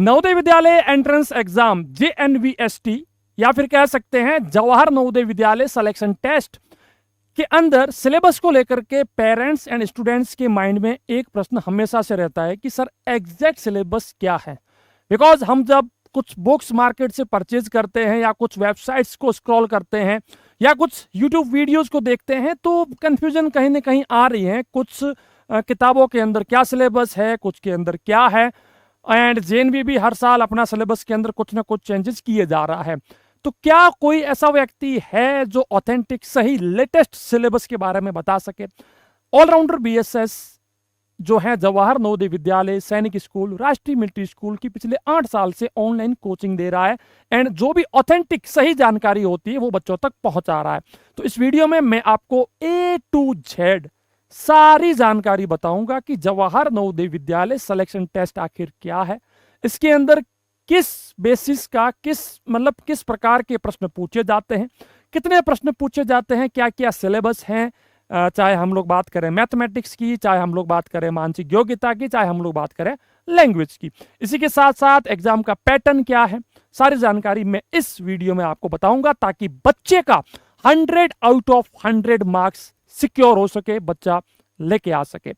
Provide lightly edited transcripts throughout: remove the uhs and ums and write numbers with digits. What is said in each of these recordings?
Navodaya Vidyalaya entrance exam JNVST या फिर कह सकते हैं जवाहर नवोदय विद्यालय सिलेक्शन टेस्ट के अंदर सिलेबस को लेकर के पेरेंट्स एंड स्टूडेंट्स के माइंड में एक प्रश्न हमेशा से रहता है कि सर एग्जैक्ट सिलेबस क्या है। बिकॉज हम जब कुछ बुक्स मार्केट से परचेज करते हैं या कुछ वेबसाइट्स को स्क्रॉल करते हैं या कुछ यूट्यूब वीडियोस को देखते हैं तो कंफ्यूजन कहीं ना कहीं आ रही है। कुछ किताबों के अंदर क्या सिलेबस है, कुछ के अंदर क्या है, एंड JNV भी हर साल अपना सिलेबस के अंदर कुछ ना कुछ चेंजेस किए जा रहा है। तो क्या कोई ऐसा व्यक्ति है जो ऑथेंटिक सही लेटेस्ट सिलेबस के बारे में बता सके? ऑलराउंडर BSS जो है जवाहर नवोदय विद्यालय सैनिक स्कूल राष्ट्रीय मिलिट्री स्कूल की पिछले 8 साल से ऑनलाइन कोचिंग दे रहा है एंड जो भी ऑथेंटिक सही जानकारी होती है वो बच्चों तक पहुंचा रहा है। तो इस वीडियो में मैं आपको A to Z सारी जानकारी बताऊंगा कि जवाहर नवोदय विद्यालय सिलेक्शन टेस्ट आखिर क्या है, इसके अंदर किस बेसिस का किस प्रकार के प्रश्न पूछे जाते हैं, कितने प्रश्न पूछे जाते हैं, क्या क्या सिलेबस हैं, चाहे हम लोग बात करें मैथमेटिक्स की, चाहे हम लोग बात करें मानसिक योग्यता की, चाहे हम लोग बात करें लैंग्वेज की। इसी के साथ साथ एग्जाम का पैटर्न क्या है, सारी जानकारी मैं इस वीडियो में आपको बताऊंगा ताकि बच्चे का 100 आउट ऑफ 100 मार्क्स सिक्योर हो सके, बच्चा लेके आ सके।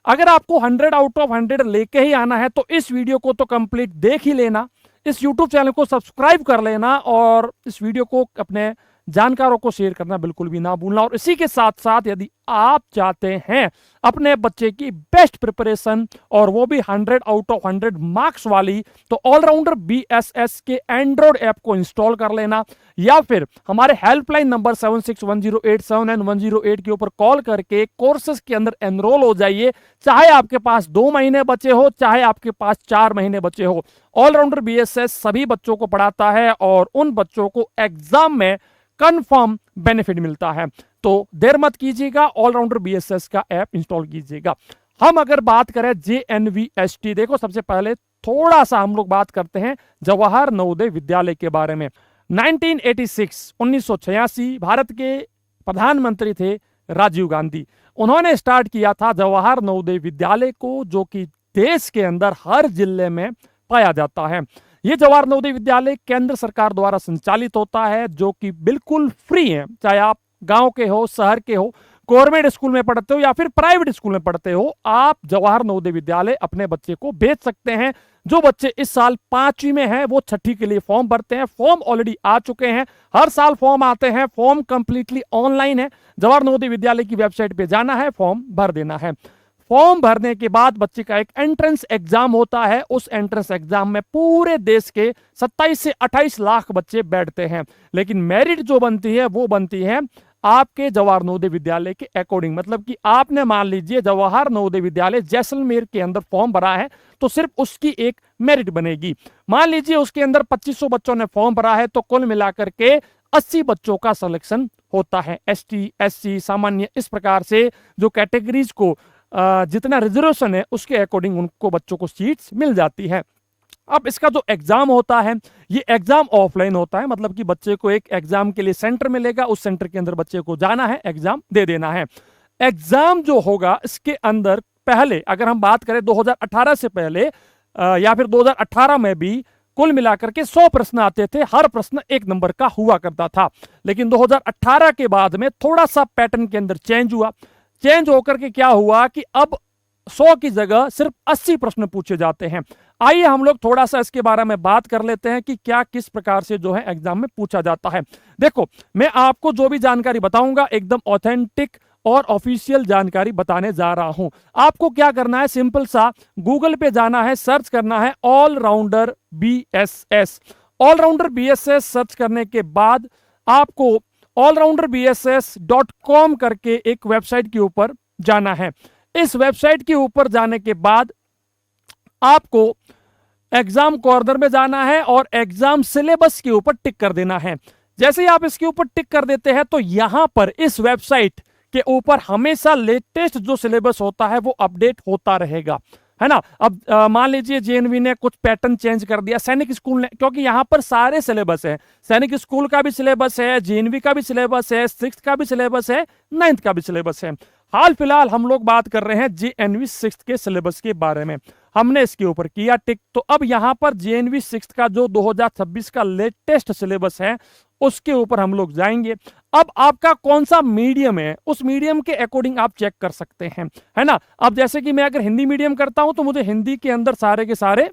अगर आपको 100 आउट ऑफ 100 लेके ही आना है तो इस वीडियो को तो कंप्लीट देख ही लेना, इस YouTube चैनल को सब्सक्राइब कर लेना और इस वीडियो को अपने जानकारों को शेयर करना बिल्कुल भी ना भूलना। और इसी के साथ साथ यदि आप चाहते हैं अपने बच्चे की बेस्ट प्रिपरेशन और वो भी 100 आउट ऑफ 100 मार्क्स वाली, तो ऑलराउंडर BSS के एंड्रॉइड ऐप को इंस्टॉल कर लेना या फिर हमारे हेल्पलाइन नंबर 7610879108 के ऊपर कॉल करके कोर्सेज के अंदर एनरोल हो जाइए। चाहे आपके पास 2 महीने बचे हो, चाहे आपके पास 4 महीने बचे हो, ऑलराउंडर BSS सभी बच्चों को पढ़ाता है और उन बच्चों को एग्जाम में कंफर्म बेनिफिट मिलता है। तो देर मत कीजिएगा, ऑलराउंडर BSS का ऐप इंस्टॉल कीजिएगा। हम अगर बात करें JNVST, देखो सबसे पहले थोड़ा सा हम लोग बात करते हैं जवाहर नवोदय विद्यालय के बारे में। 1986 भारत के प्रधानमंत्री थे राजीव गांधी। उन्होंने स्टार्ट किया था जवाहर नवोदय विद्यालय को, जो कि देश के अंदर हर जिले में पाया जाता है। ये जवाहर नवोदय विद्यालय केंद्र सरकार द्वारा संचालित होता है, जो कि बिल्कुल फ्री है। चाहे आप गांव के हो, शहर के हो, गवर्नमेंट स्कूल में पढ़ते हो या फिर प्राइवेट स्कूल में पढ़ते हो, आप जवाहर नवोदय विद्यालय अपने बच्चे को भेज सकते हैं। जो बच्चे इस साल 5वीं में हैं वो 6ठी के लिए फॉर्म भरते हैं। फॉर्म ऑलरेडी आ चुके हैं, हर साल फॉर्म आते हैं। फॉर्म कंप्लीटली ऑनलाइन है, जवाहर नवोदय विद्यालय की वेबसाइट पे जाना है, फॉर्म भर देना है। फॉर्म भरने के बाद बच्चे का एक एंट्रेंस एग्जाम होता है। उस एंट्रेंस एग्जाम में पूरे देश के 27 से 28 लाख बच्चे बैठते हैं, लेकिन मेरिट जो बनती है वो बनती है आपके जवाहर नवोदय विद्यालय के अकॉर्डिंग। मतलब कि आपने मान लीजिए जवाहर नवोदय विद्यालय जैसलमेर के अंदर फॉर्म भरा है तो सिर्फ उसकी एक मेरिट बनेगी। मान लीजिए उसके अंदर 2500 बच्चों ने फॉर्म भरा है तो कुल मिलाकर के 80 बच्चों का सिलेक्शन होता है। ST SC सामान्य, इस प्रकार से जो कैटेगरीज को जितना रिजर्वेशन है उसके अकॉर्डिंग उनको बच्चों को सीट्स मिल जाती है। अब इसका जो एग्जाम होता है ये एग्जाम ऑफलाइन होता है, मतलब कि बच्चे को एक एग्जाम के लिए सेंटर मिलेगा, उस सेंटर के अंदर बच्चे को जाना है, एग्जाम दे देना है। एग्जाम जो होगा इसके अंदर पहले अगर हम बात करें 2018 से पहले या फिर 2018 में भी कुल मिलाकर के 100 प्रश्न आते थे, हर प्रश्न 1 नंबर का हुआ करता था। लेकिन 2018 के बाद में थोड़ा सा पैटर्न के अंदर चेंज हुआ। चेंज होकर के क्या हुआ कि अब 100 की जगह सिर्फ 80 प्रश्न पूछे जाते हैं। आइए हम लोग थोड़ा सा इसके बारे में बात कर लेते हैं कि क्या किस प्रकार से जो है एग्जाम में पूछा जाता है। देखो, मैं आपको जो भी जानकारी बताऊंगा एकदम ऑथेंटिक और ऑफिशियल जानकारी बताने जा रहा हूं। आपको क्या करना है, सिंपल सा गूगल पे जाना है, सर्च करना है allrounder BSS। Allrounder BSS search करने के बाद आपको allrounderbss.com करके एक वेबसाइट के ऊपर जाना है। इस वेबसाइट के ऊपर जाने के बाद आपको एग्जाम कॉर्नर में जाना है और एग्जाम सिलेबस के ऊपर टिक कर देना है। जैसे ही आप इसके ऊपर टिक कर देते हैं तो यहां पर इस वेबसाइट के ऊपर हमेशा लेटेस्ट जो सिलेबस होता है वो अपडेट होता रहेगा, है ना। अब मान लीजिए JNV ने कुछ पैटर्न चेंज कर दिया, सैनिक स्कूल ने, क्योंकि यहां पर सारे सिलेबस है, सैनिक स्कूल का भी सिलेबस है, JNV का भी सिलेबस है, 6th का भी सिलेबस है, 9th का भी सिलेबस है। हाल फिलहाल हम लोग बात कर रहे हैं जेएनवी 6th के सिलेबस के बारे में, हमने इसके ऊपर किया टिक। तो अब यहां पर जेएनवी 6th का जो 2026 का लेटेस्ट सिलेबस है उसके ऊपर हम लोग जाएंगे। अब आपका कौन सा मीडियम है, उस मीडियम के अकॉर्डिंग आप चेक कर सकते हैं, है ना। अब जैसे कि मैं अगर हिंदी मीडियम करता हूं तो मुझे हिंदी के अंदर सारे के सारे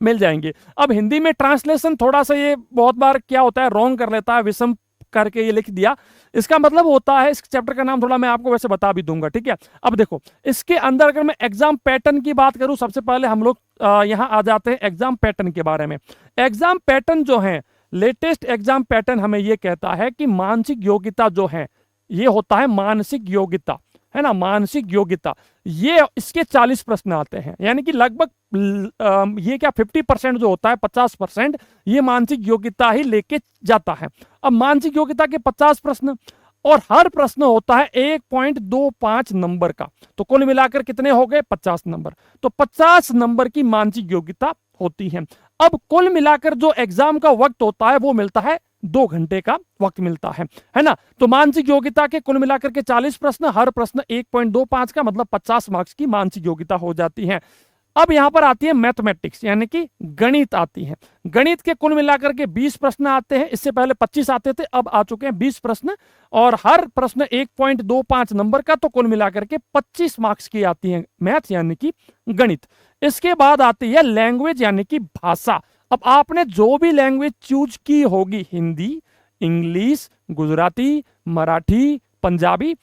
मिल जाएंगे। अब हिंदी में ट्रांसलेशन थोड़ा सा ये बहुत बार क्या होता है, रॉन्ग कर लेता है, विषम करके ये लिख दिया। इसका मतलब होता है, इस चैप्टर का नाम थोड़ा मैं आपको वैसे बता भी दूंगा, ठीक है। अब देखो इसके अंदर अगर मैं एग्जाम पैटर्न की बात करूं, सबसे पहले हम लोग यहां आ जाते हैं एग्जाम पैटर्न के बारे में। एग्जाम पैटर्न जो है, लेटेस्ट एग्जाम पैटर्न हमें यह कहता है कि मानसिक योग्यता जो है, ये होता है मानसिक योग्यता, है ना, मानसिक योग्यता। ये इसके 40 प्रश्न आते हैं, यानी कि लगभग ये क्या 50% जो होता है, 50% ये मानसिक योग्यता ही लेके जाता है। अब मानसिक योग्यता के 50 प्रश्न और हर प्रश्न होता है 1.25 नंबर का, तो कुल मिलाकर कितने हो गए 50 नंबर। तो 50 नंबर की मानसिक योग्यता होती है। अब कुल मिलाकर जो एग्जाम का वक्त होता है वो मिलता है 2 घंटे का वक्त मिलता है ना। तो मानसिक योग्यता के कुल मिलाकर के 40 प्रश्न, हर प्रश्न 1.25 का, मतलब 50 मार्क्स की मानसिक योग्यता हो जाती है। अब यहां पर आती है मैथमेटिक्स, यानी कि गणित आती है। गणित के कुल मिलाकर के 20 प्रश्न आते हैं, इससे पहले 25 आते थे, अब आ चुके हैं 20 प्रश्न, और हर प्रश्न 1.25 नंबर का, तो कुल मिलाकर के 25 मार्क्स की आती है मैथ यानी कि गणित। इसके बाद आती है लैंग्वेज यानी कि भाषा। अब आपने जो भी लैंग्वेज चूज की होगी, हिंदी, इंग्लिश, गुजराती, मराठी, पंजाबी,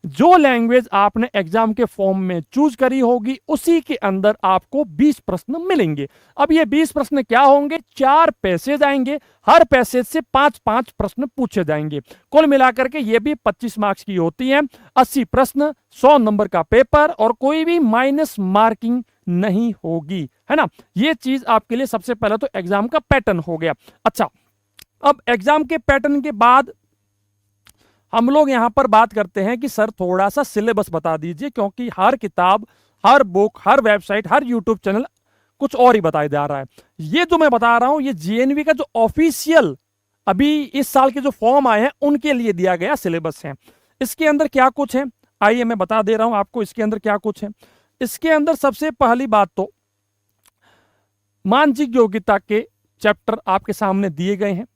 जो लैंग्वेज आपने एग्जाम के फॉर्म में चूज करी होगी, उसी के अंदर आपको 20 प्रश्न मिलेंगे। अब ये 20 प्रश्न क्या होंगे, 4 पैसेज आएंगे, हर पैसेज से 5-5 प्रश्न पूछे जाएंगे। कुल मिलाकर के ये भी 25 मार्क्स की होती है। 80 प्रश्न, 100 नंबर का पेपर, और कोई भी माइनस मार्किंग नहीं होगी, है ना। ये चीज आपके लिए सबसे पहले तो एग्जाम का पैटर्न हो गया। अच्छा, अब एग्जाम के पैटर्न के बाद हम लोग यहां पर बात करते हैं कि सर थोड़ा सा सिलेबस बता दीजिए, क्योंकि हर किताब, हर बुक, हर वेबसाइट, हर यूट्यूब चैनल कुछ और ही बताया जा रहा है। ये जो मैं बता रहा हूं, ये जेएनवी का जो ऑफिशियल अभी इस साल के जो फॉर्म आए हैं उनके लिए दिया गया सिलेबस है। इसके अंदर क्या कुछ है, आइए मैं बता दे रहा हूं आपको इसके अंदर क्या कुछ है। इसके अंदर सबसे पहली बात तो मानसिक योग्यता के चैप्टर आपके सामने दिए गए हैं।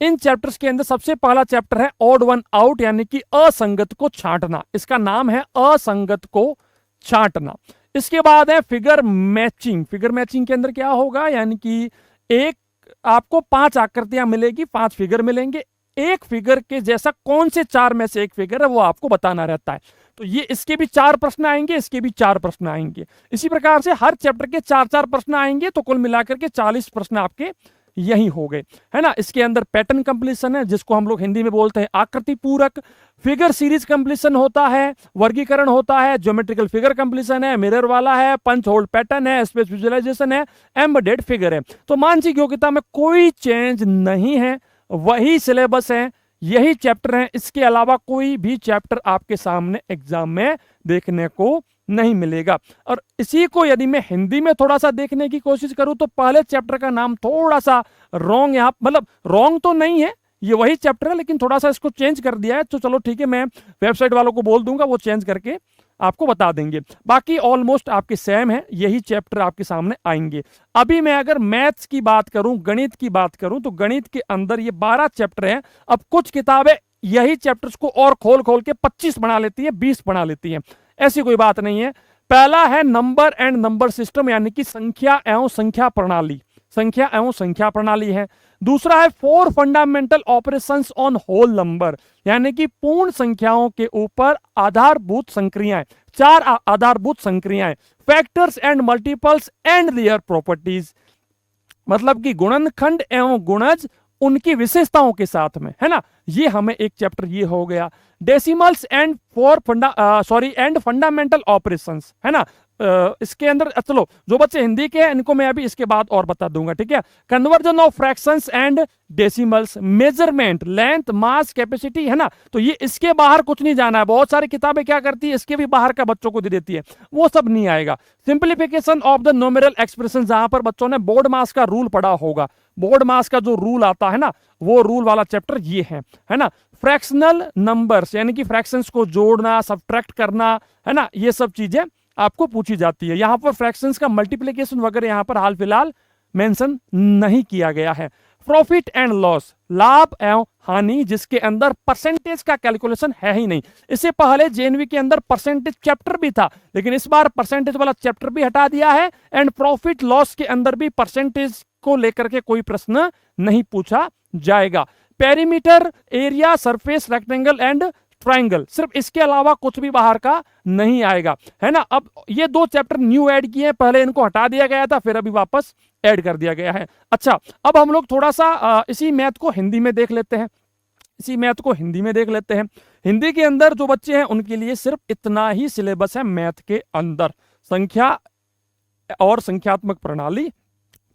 इन चैप्टर्स के अंदर सबसे पहला चैप्टर है ऑड वन आउट, यानी कि असंगत को छांटना। इसका नाम है असंगत को छांटना। इसके बाद है फिगर मैचिंग। फिगर मैचिंग के अंदर क्या होगा, यानी कि एक आपको 5 आकृतियां मिलेगी, 5 फिगर मिलेंगे, एक फिगर के जैसा कौन से 4 में से एक फिगर है वो आपको बताना रहता है। तो ये इसके भी 4 प्रश्न आएंगे, इसके भी 4 प्रश्न आएंगे। इसी प्रकार से हर चैप्टर के 4-4 प्रश्न आएंगे, तो कुल मिलाकर के 40 प्रश्न आपके यही हो गए, है ना। इसके अंदर पैटर्न कंप्लीशन है, जिसको हम लोग हिंदी में बोलते हैं आकृति पूरक, फिगर सीरीज कंप्लीशन होता है, वर्गीकरण होता है, ज्योमेट्रिकल फिगर कंप्लीशन है, मिरर वाला है, पंच होल्ड पैटर्न है, स्पेस विजुअलाइजेशन है, एम्बेडेड फिगर है। तो मानसिक योग्यता में कोई चेंज नहीं है, वही सिलेबस है, यही चैप्टर है। इसके अलावा कोई भी चैप्टर आपके सामने एग्जाम में देखने को नहीं मिलेगा। और इसी को यदि मैं हिंदी में थोड़ा सा देखने की कोशिश करूं, तो पहले चैप्टर का नाम थोड़ा सा रॉन्ग, यहां मतलब रॉन्ग तो नहीं है, ये वही चैप्टर है, लेकिन थोड़ा सा इसको चेंज कर दिया है। तो चलो ठीक है, मैं वेबसाइट वालों को बोल दूंगा, वो चेंज करके आपको बता देंगे। बाकी ऑलमोस्ट आपके सेम है, यही चैप्टर आपके सामने आएंगे। अभी मैं अगर मैथ्स की बात करूं, गणित की बात करूं, तो गणित के अंदर ये 12 चैप्टर हैं। अब कुछ किताबें यही चैप्टर्स को और खोल खोल के 25 बना लेती है, 20 बना लेती है, ऐसी कोई बात नहीं है। पहला है नंबर एंड नंबर सिस्टम, यानी कि संख्या एवं संख्या प्रणाली, संख्या एवं संख्या प्रणाली है। दूसरा है 4 fundamental operations on whole number, यानी कि पूर्ण संख्याओं के ऊपर आधारभूत संक्रियाएं, 4 आधारभूत संक्रियाएं। Factors and multiples and their properties, मतलब कि गुणनखंड एवं गुणज उनकी विशेषताओं के साथ में, है ना। ये हमें एक चैप्टर ये हो गया। Decimals and and fundamental operations, है ना। इसके अंदर चलो जो बच्चे हिंदी के हैं इनको मैं अभी इसके बाद और बता दूंगा, ठीक है। Conversion of fractions and decimals, measurement, length, mass, capacity, है ना। तो ये इसके बाहर कुछ नहीं जाना है। बहुत सारी किताबें क्या करती है, इसके भी बाहर का बच्चों को दे देती है, वो सब नहीं आएगा। Simplification of the numeral expression, जहां पर बच्चों ने बोर्ड मास का रूल पढ़ा होगा, बोर्ड मास का जो रूल आता है ना, वो रूल वाला चैप्टर ये है ना। फ्रैक्शनल नंबर्स, यानी कि फ्रैक्शंस को जोड़ना, सब्ट्रैक्ट करना, है ना, ये सब चीजें आपको पूछी जाती है। यहां पर फ्रैक्शंस का मल्टीप्लिकेशन वगैरह यहां पर हाल फिलहाल मेंशन नहीं किया गया है। प्रॉफिट एंड लॉस, लाभ एवं हानि, जिसके अंदर परसेंटेज का कैलकुलेशन है ही नहीं। इससे पहले जेएनवी के अंदर परसेंटेज चैप्टर भी था, लेकिन इस बार परसेंटेज वाला चैप्टर भी हटा दिया है, एंड प्रॉफिट लॉस के अंदर भी परसेंटेज को लेकर के कोई प्रश्न नहीं पूछा जाएगा। Perimeter, area, surface, rectangle and triangle, सिर्फ इसके अलावा कुछ भी बाहर का नहीं आएगा, है ना। अब ये दो चैप्टर न्यू ऐड किए हैं, पहले इनको हटा दिया गया था, फिर अभी वापस ऐड कर दिया गया है। अच्छा, अब हम लोग थोड़ा सा इसी मैथ को हिंदी में देख लेते हैं, इसी मैथ को हिंदी में देख लेते हैं। हिंदी के अंदर जो बच्चे हैं उनके लिए सिर्फ इतना ही सिलेबस है मैथ के अंदर। संख्या और संख्यात्मक प्रणाली,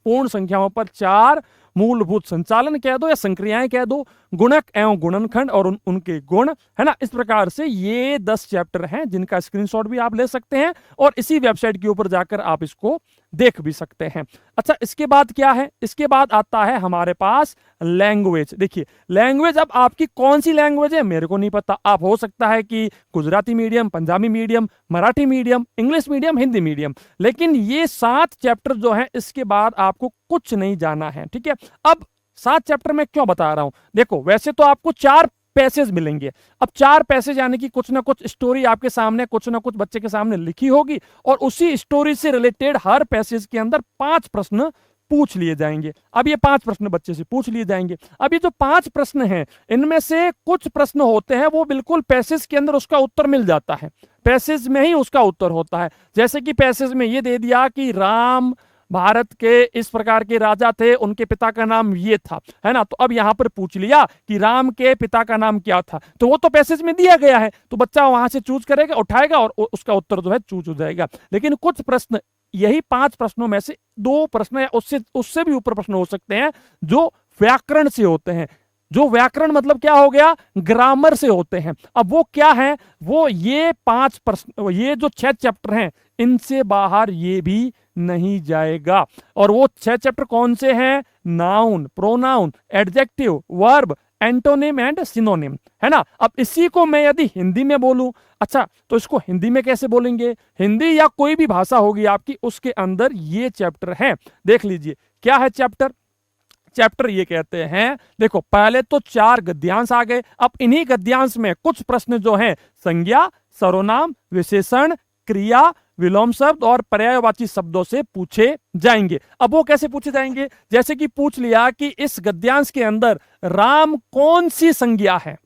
पूर्ण संख्याओं पर 4 मूलभूत संचालन कह दो या संक्रियाएं कह दो, गुणक एवं गुणनखंड और उनके गुण, है ना। इस प्रकार से ये 10 चैप्टर हैं जिनका स्क्रीनशॉट भी आप ले सकते हैं और इसी वेबसाइट के ऊपर जाकर आप इसको देख भी सकते हैं। अच्छा, इसके बाद क्या है, इसके बाद आता है हमारे पास लैंग्वेज। देखिए लैंग्वेज, अब आपकी कौन सी लैंग्वेज है मेरे को नहीं पता। आप हो सकता है कि Gujarati medium, Punjabi medium, Marathi medium, English medium, Hindi medium, लेकिन ये 7 चैप्टर जो है इसके बाद आपको कुछ नहीं जाना है, ठीक है। अब 7 चैप्टर में क्यों बता रहा हूं, देखो वैसे तो आपको 4 पैसेज मिलेंगे। अब 4 पैसेज यानी कि कुछ ना कुछ स्टोरी आपके सामने, कुछ ना कुछ बच्चे के सामने लिखी होगी और उसी स्टोरी से रिलेटेड हर पैसेज के अंदर 5 प्रश्न पूछ लिए जाएंगे। अब ये 5 प्रश्न बच्चे से पूछ लिए जाएंगे। अब ये जो 5 प्रश्न हैं इनमें से कुछ प्रश्न होते हैं वो बिल्कुल पैसेज के अंदर उसका उत्तर मिल जाता है, पैसेज में ही उसका उत्तर होता है। जैसे कि पैसेज में ये दे दिया कि राम भारत के इस प्रकार के राजा थे, उनके पिता का नाम ये था, है ना। तो अब यहां पर पूछ लिया कि राम के पिता का नाम क्या था, तो वो तो पैसेज में दिया गया है, तो बच्चा वहां से चूज करेगा, उठाएगा और उसका उत्तर जो है चूज हो जाएगा। लेकिन कुछ प्रश्न, यही 5 प्रश्नों में से 2 प्रश्न या उससे भी ऊपर प्रश्न हो सकते हैं जो व्याकरण से होते हैं। जो व्याकरण मतलब क्या हो गया, ग्रामर से होते हैं। अब वो क्या है, वो ये 5 प्रश्न, ये जो 6 चैप्टर हैं इनसे बाहर ये भी नहीं जाएगा। और वो 6 चैप्टर कौन से हैं, noun, pronoun, adjective, verb, antonym and synonym, है ना। अब इसी को मैं यदि हिंदी में बोलूं, अच्छा तो इसको हिंदी में कैसे बोलेंगे, हिंदी या कोई भी भाषा होगी आपकी, उसके अंदर ये चैप्टर हैं। देख लीजिए क्या है चैप्टर, चैप्टर ये कहते हैं, देखो पहले तो 4 गद्यांश आ गए। अब इन्हीं गद्यांश में कुछ प्रश्न जो हैं संज्ञा, सर्वनाम, विशेषण, क्रिया, विलोम शब्द और पर्यायवाची शब्दों से पूछे जाएंगे। अब वो कैसे पूछे जाएंगे, जैसे कि पूछ लिया कि इस गद्यांश के अंदर राम कौन सी संज्ञा है,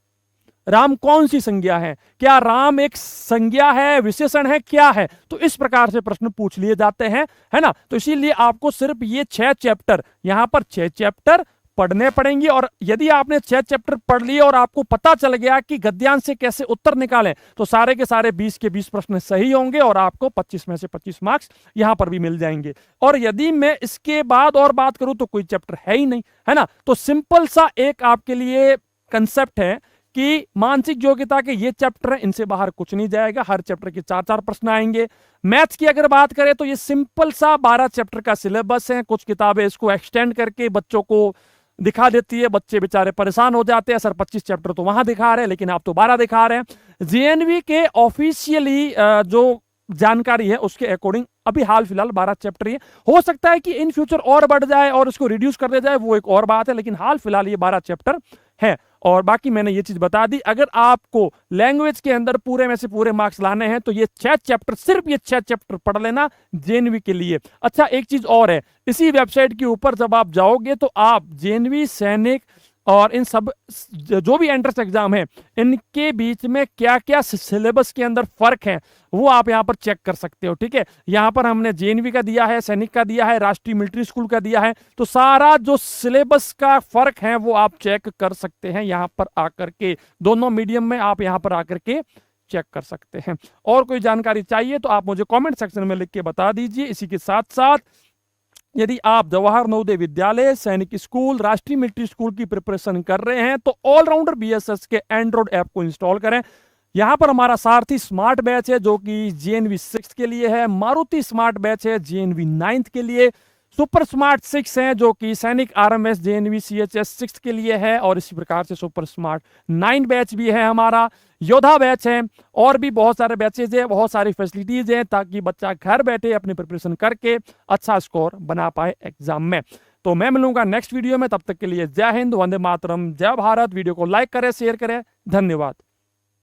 राम कौन सी संज्ञा है, क्या राम एक संज्ञा है, विशेषण है, क्या है। तो इस प्रकार से प्रश्न पूछ लिए जाते हैं, है ना। तो इसीलिए आपको सिर्फ ये 6 चैप्टर, यहां पर 6 चैप्टर पढ़ने पड़ेंगे। और यदि आपने 6 चैप्टर पढ़ लिए और आपको पता चल गया कि गद्यांश से कैसे उत्तर निकालें, तो सारे के सारे 20 के 20 प्रश्न सही होंगे और आपको 25 में से 25 मार्क्स यहां पर भी मिल जाएंगे। और यदि मैं इसके बाद और बात करूं तो कोई चैप्टर है ही नहीं, है ना। तो सिंपल सा एक आपके लिए कंसेप्ट है कि मानसिक योग्यता के ये चैप्टर है, इनसे बाहर कुछ नहीं जाएगा। हर चैप्टर के 4-4 प्रश्न आएंगे। मैथ्स की अगर बात करें तो ये सिंपल सा 12 चैप्टर का सिलेबस है। कुछ किताबें इसको एक्सटेंड करके बच्चों को दिखा देती है, बच्चे बेचारे परेशान हो जाते हैं, सर 25 चैप्टर तो वहां दिखा रहे हैं लेकिन आप तो 12 दिखा रहे हैं। जेएनवी के ऑफिशियली जो जानकारी है उसके अकॉर्डिंग अभी हाल फिलहाल 12 चैप्टर ही हो सकता है कि इन फ्यूचर और बढ़ जाए और इसको रिड्यूस कर दिया जाए, वो एक और बात है, लेकिन हाल फिलहाल ये 12 चैप्टर है। और बाकी मैंने ये चीज बता दी, अगर आपको लैंग्वेज के अंदर पूरे में से पूरे मार्क्स लाने हैं तो ये 6 चैप्टर, सिर्फ ये 6 चैप्टर पढ़ लेना जेएनवी के लिए। अच्छा एक चीज और है, इसी वेबसाइट के ऊपर जब आप जाओगे तो आप जेएनवी, सैनिक और इन सब जो भी एंट्रेंस एग्जाम है इनके बीच में क्या क्या सिलेबस के अंदर फर्क है वो आप यहां पर चेक कर सकते हो, ठीक है। यहां पर हमने जेएनवी का दिया है, सैनिक का दिया है, राष्ट्रीय मिलिट्री स्कूल का दिया है, तो सारा जो सिलेबस का फर्क है वो आप चेक कर सकते हैं यहां पर आकर के। दोनों मीडियम में आप यहां पर आकर के चेक कर सकते हैं। और कोई जानकारी चाहिए तो आप मुझे कमेंट सेक्शन में लिख के बता दीजिए। इसी के साथ साथ यदि आप जवाहर नवोदय विद्यालय, सैनिक स्कूल, राष्ट्रीय मिलिट्री स्कूल की प्रिपरेशन कर रहे हैं तो ऑलराउंडर बीएसएस के एंड्रॉइड ऐप को इंस्टॉल करें। यहाँ पर हमारा सारथी स्मार्ट बैच है जो कि जेएनवी 6 के लिए है, मारुति स्मार्ट बैच है जेएनवी 9 के लिए, सुपर स्मार्ट 6 है जो कि सैनिक आरएमएस जेएनवी सीएचएस 6 के लिए है, और इसी प्रकार से सुपर स्मार्ट 9 बैच भी है हमारा, योद्धा बैच है, और भी बहुत सारे बैचेज है, बहुत सारी फैसिलिटीज हैं ताकि बच्चा घर बैठे अपनी प्रिपरेशन करके अच्छा स्कोर बना पाए एग्जाम में। तो मैं मिलूंगा नेक्स्ट वीडियो में, तब तक के लिए जय हिंद, वंदे मातरम, जय भारत। वीडियो को लाइक करें, शेयर करें, धन्यवाद।